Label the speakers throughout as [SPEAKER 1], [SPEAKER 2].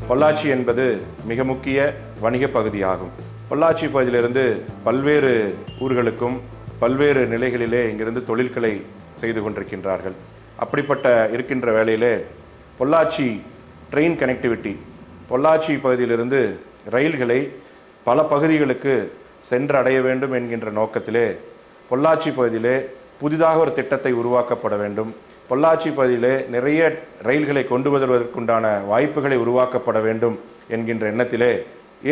[SPEAKER 1] பொள்ளாச்சி என்பது மிக முக்கிய வணிக பகுதியாகும். பொள்ளாச்சி பகுதியிலிருந்து பல்வேறு ஊர்களுக்கும் பல்வேறு நிலைகளிலே இங்கிருந்து தொழில்களை செய்து கொண்டிருக்கின்றார்கள். அப்படிப்பட்ட இருக்கின்ற வேளையிலே பொள்ளாச்சி ட்ரெயின் கனெக்டிவிட்டி, பொள்ளாச்சி பகுதியிலிருந்து ரயில்களை பல பகுதிகளுக்கு சென்று அடைய வேண்டும் என்கின்ற நோக்கத்திலே பொள்ளாச்சி பகுதியிலே புதிதாக ஒரு திட்டத்தை உருவாக்கப்பட வேண்டும். பொள்ளாச்சி பகுதியிலே நிறைய ரயில்களை கொண்டு வருவதற்குண்டான வாய்ப்புகளை உருவாக்கப்பட வேண்டும் என்கின்ற எண்ணத்திலே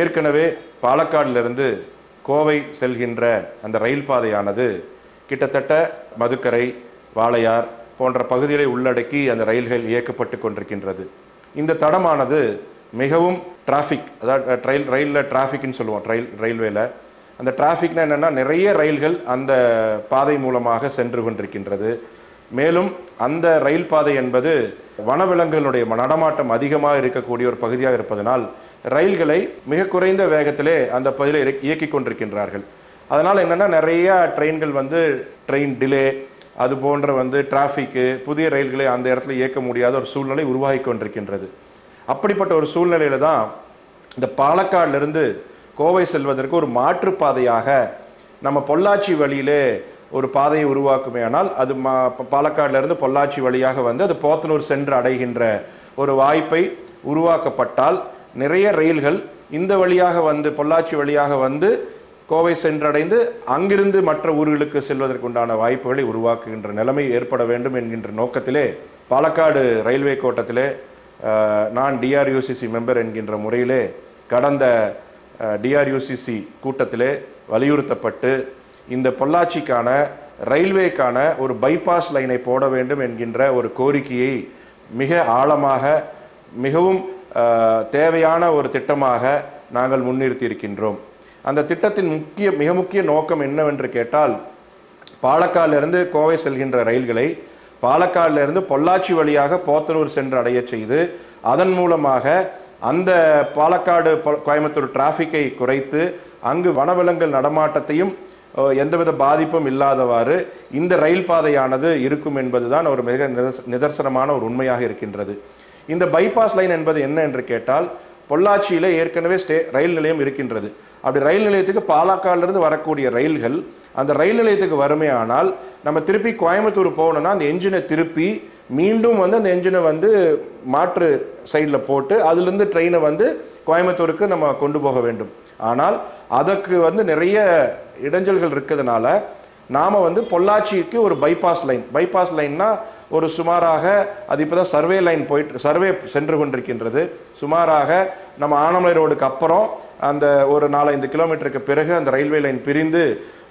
[SPEAKER 1] ஏற்கனவே பாலக்காடிலிருந்து கோவை செல்கின்ற அந்த ரயில் பாதையானது கிட்டத்தட்ட மதுக்கரை, வாளையார் போன்ற பகுதிகளை உள்ளடக்கி அந்த ரயில்கள் இயக்கப்பட்டு கொண்டிருக்கின்றது. இந்த தடமானது மிகவும் டிராஃபிக், அதாவது ரயிலில் டிராஃபிக்னு சொல்லுவோம், ரயில்வேல அந்த டிராஃபிக்னா என்னென்னா நிறைய ரயில்கள் அந்த பாதை மூலமாக சென்று கொண்டிருக்கின்றது. மேலும் அந்த ரயில் பாதை என்பது வனவிலங்குகளுடைய நடமாட்டம் அதிகமாக இருக்கக்கூடிய ஒரு பகுதியாக இருப்பதனால் ரயில்களை மிக குறைந்த வேகத்திலே அந்த பகுதியில் இயக்கி கொண்டிருக்கின்றார்கள். அதனால் என்னென்னா நிறைய ட்ரெயின்கள் ட்ரெயின் டிலே, அது போன்ற டிராஃபிக்கு, புதிய ரயில்களை அந்த இடத்துல இயக்க முடியாத ஒரு சூழ்நிலை உருவாகி கொண்டிருக்கின்றது. அப்படிப்பட்ட ஒரு சூழ்நிலையில தான் இந்த பாலக்காடிலிருந்து கோவை செல்வதற்கு ஒரு மாற்றுப்பாதையாக நம்ம பொள்ளாச்சி வழியிலே ஒரு பாதையை உருவாக்குமே. ஆனால் அது பாலக்காடிலிருந்து பொள்ளாச்சி வழியாக அது போத்தனூர் சென்று அடைகின்ற ஒரு வாய்ப்பை உருவாக்கப்பட்டால் நிறைய ரயில்கள் இந்த வழியாக பொள்ளாச்சி வழியாக கோவை சென்றடைந்து அங்கிருந்து மற்ற ஊர்களுக்கு செல்வதற்குண்டான வாய்ப்புகளை உருவாக்குகின்ற நிலைமை ஏற்பட வேண்டும் என்கின்ற நோக்கத்திலே பாலக்காடு ரயில்வே கோட்டத்திலே நான் டிஆர்யூசிசி மெம்பர் என்கின்ற முறையிலே கடந்த டிஆர்யூசிசி கூட்டத்திலே வலியுறுத்தப்பட்டு இந்த பொள்ளாச்சிக்கான ரயில்வேக்கான ஒரு பைபாஸ் லைனை போட வேண்டும் என்கின்ற ஒரு கோரிக்கையை மிக ஆழமாக, மிகவும் தேவையான ஒரு திட்டமாக நாங்கள் முன்னிறுத்தி இருக்கின்றோம். அந்த திட்டத்தின் மிக முக்கிய நோக்கம் என்னவென்று கேட்டால், பாலக்காடிலிருந்து கோவை செல்கின்ற ரயில்களை பாலக்காடிலிருந்து பொள்ளாச்சி வழியாக போத்தனூர் சென்று அடைய செய்து அதன் மூலமாக அந்த பாலக்காடு கோயம்புத்தூர் டிராஃபிக்கை குறைத்து அங்கு வனவிலங்குகள் நடமாட்டத்தையும் எந்தவித பாதிப்பும் இல்லாதவாறு இந்த ரயில் பாதையானது இருக்கும் என்பதுதான் ஒரு மிக நிதர்சனமான ஒரு உண்மையாக இருக்கின்றது. இந்த பைபாஸ் லைன் என்பது என்ன என்று கேட்டால், பொள்ளாச்சியில ஏற்கனவே ரயில் நிலையம் இருக்கின்றது. அப்படி ரயில் நிலையத்துக்கு பாலக்காடிலிருந்து வரக்கூடிய ரயில்கள் அந்த ரயில் நிலையத்துக்கு வருமே ஆனால் நம்ம திருப்பி கோயம்புத்தூர் போகணும்னா அந்த என்ஜினை திருப்பி மீண்டும் அந்த என்ஜினை மாற்று சைடில் போட்டு அதிலிருந்து ட்ரெயினை கோயம்புத்தூருக்கு நம்ம கொண்டு போக வேண்டும். ஆனால் அதற்கு நிறைய இடைஞ்சல்கள் இருக்கிறதுனால நாம பொள்ளாச்சிக்கு ஒரு பைபாஸ் லைன்னா ஒரு சுமாராக அது இப்போதான் சர்வே சென்று கொண்டிருக்கின்றது. சுமாராக நம்ம ஆனமலை ரோடுக்கு அப்புறம் அந்த ஒரு 4-5 கிலோமீட்டருக்கு பிறகு அந்த ரயில்வே லைன் பிரிந்து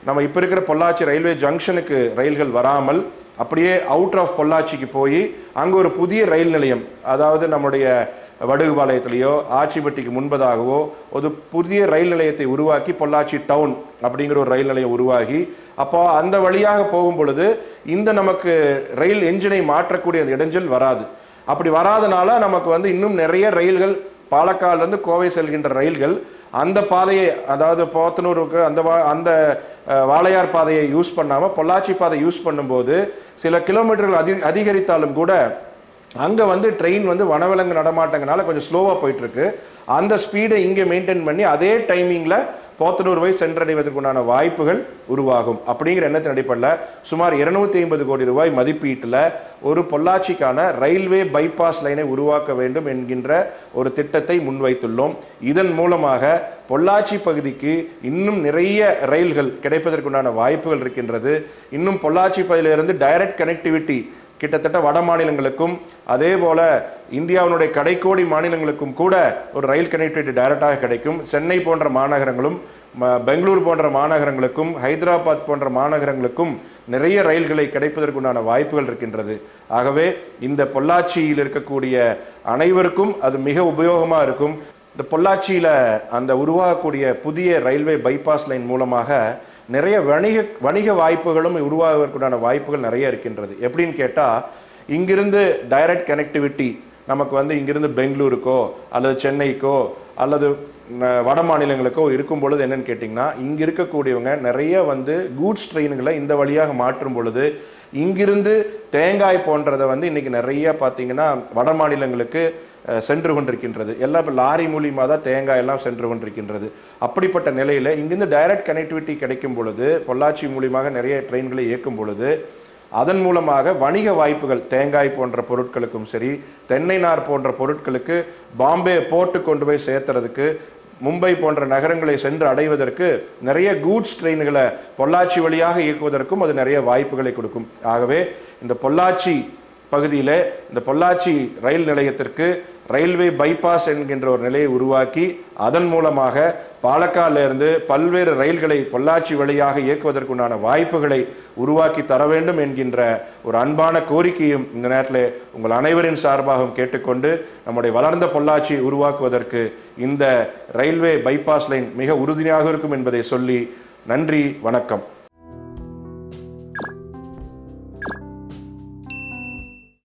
[SPEAKER 1] நம்ம இப்போ இருக்கிற பொள்ளாச்சி ரயில்வே ஜங்ஷனுக்கு ரயில்கள் வராமல் அப்படியே அவுட் ஆஃப் பொள்ளாச்சிக்கு போய் அங்கே ஒரு புதிய ரயில் நிலையம், அதாவது நம்முடைய வடுகுபாளையத்திலேயோ ஆச்சிப்பட்டிக்கு முன்பதாகவோ ஒரு புதிய ரயில் நிலையத்தை உருவாக்கி பொள்ளாச்சி டவுன் அப்படிங்கிற ஒரு ரயில் நிலையம் உருவாகி அப்போ அந்த வழியாக போகும் பொழுது இந்த நமக்கு ரயில் என்ஜினை மாற்றக்கூடிய அந்த இடைஞ்சல் வராது. அப்படி வராதனால நமக்கு இன்னும் நிறைய ரயில்கள் பாலக்காடிலிருந்து கோவை செல்கின்ற ரயில்கள் அந்த பாதையை, அதாவது போத்தனூருக்கு அந்த வாளையார் பாதையை யூஸ் பண்ணாம பொள்ளாச்சி பாதை யூஸ் பண்ணும்போது சில கிலோமீட்டர்கள் அதிகரித்தாலும் கூட அங்க ட்ரெயின் வனவிலங்கு நடமாட்டங்கனால கொஞ்சம் ஸ்லோவா போயிட்டு இருக்கு. அந்த ஸ்பீடை இங்கே மெயின்டைன் பண்ணி அதே டைமிங்ல போத்தனூர் போய் சென்றடைவதற்குண்டான வாய்ப்புகள் உருவாகும். அப்படிங்கிற எண்ணத்தின் அடிப்படையில் சுமார் 250 கோடி ரூபாய் மதிப்பீட்டில் ஒரு பொள்ளாச்சிக்கான ரயில்வே பைபாஸ் லைனை உருவாக்க வேண்டும் என்கின்ற ஒரு திட்டத்தை முன்வைத்துள்ளோம். இதன் மூலமாக பொள்ளாச்சி பகுதிக்கு இன்னும் நிறைய ரயில்கள் கிடைப்பதற்குண்டான வாய்ப்புகள் இருக்கின்றது. இன்னும் பொள்ளாச்சி பகுதியிலிருந்து டைரக்ட் கனெக்டிவிட்டி கிட்டத்தட்ட வட மாநிலங்களுக்கும் அதே போல இந்தியாவினுடைய கடைக்கோடி மாநிலங்களுக்கும் கூட ஒரு ரயில் கனெக்டிவிட்டி டைரக்டாக கிடைக்கும். சென்னை போன்ற மாநகரங்களும் பெங்களூர் போன்ற மாநகரங்களுக்கும் ஹைதராபாத் போன்ற மாநகரங்களுக்கும் நிறைய ரயில்களை கிடைப்பதற்குண்டான வாய்ப்புகள் இருக்கின்றது. ஆகவே இந்த பொள்ளாச்சியில் இருக்கக்கூடிய அனைவருக்கும் அது மிக உபயோகமாக இருக்கும். இந்த பொள்ளாச்சியில அந்த உருவாகக்கூடிய புதிய ரயில்வே பைபாஸ் லைன் மூலமாக நிறைய வணிக வாய்ப்புகளும் உருவாகுவதற்குண்டான வாய்ப்புகள் நிறைய இருக்கின்றது. எப்படின்னு கேட்டால், இங்கிருந்து டைரக்ட் கனெக்டிவிட்டி நமக்கு வந்து இங்கிருந்து பெங்களூருக்கோ அல்லது சென்னைக்கோ அல்லது வட மாநிலங்களுக்கோ இருக்கும் பொழுது என்னன்னு கேட்டிங்கன்னா, இங்கே இருக்கக்கூடியவங்க நிறைய வந்து கூட்ஸ் ட்ரெயின்களை இந்த வழியாக மாற்றும் பொழுது இங்கிருந்து தேங்காய் போன்றதை வந்து இன்னைக்கு நிறைய பார்த்தீங்கன்னா வட மாநிலங்களுக்கு சென்று கொண்டிருக்கின்றது. எல்லாம் இப்போ லாரி மூலியமாக தான் தேங்காய் எல்லாம் சென்று கொண்டிருக்கின்றது. அப்படிப்பட்ட நிலையில் இங்கிருந்து டைரக்ட் கனெக்டிவிட்டி கிடைக்கும் பொழுது, பொள்ளாச்சி மூலியமாக நிறைய ட்ரெயின்களை இயக்கும் பொழுது அதன் மூலமாக வணிக வாய்ப்புகள் தேங்காய் போன்ற பொருட்களுக்கும் சரி, தென்னை நார் போன்ற பொருட்களுக்கு பாம்பே போர்ட்டு கொண்டு போய் சேர்த்துறதுக்கு, மும்பை போன்ற நகரங்களை சென்று அடைவதற்கு நிறைய கூட்ஸ் ட்ரெயின்களை பொள்ளாச்சி வழியாக இயக்குவதற்கும் அது நிறைய வாய்ப்புகளை கொடுக்கும். ஆகவே இந்த பொள்ளாச்சி பகுதியில் இந்த பொள்ளாச்சி ரயில் நிலையத்திற்கு ரயில்வே பைபாஸ் என்கின்ற ஒரு நிலையை உருவாக்கி அதன் மூலமாக பாலக்காடிலிருந்து பல்வேறு ரயில்களை பொள்ளாச்சி வழியாக இயக்குவதற்குண்டான வாய்ப்புகளை உருவாக்கி தர வேண்டும் என்கின்ற ஒரு அன்பான கோரிக்கையும் இந்த நேரத்தில் உங்கள் அனைவரின் சார்பாகவும் கேட்டுக்கொண்டு, நம்முடைய வளர்ந்த பொள்ளாச்சி உருவாக்குவதற்கு இந்த ரயில்வே பைபாஸ் லைன் மிக உறுதுணையாக இருக்கும் என்பதை சொல்லி நன்றி, வணக்கம்.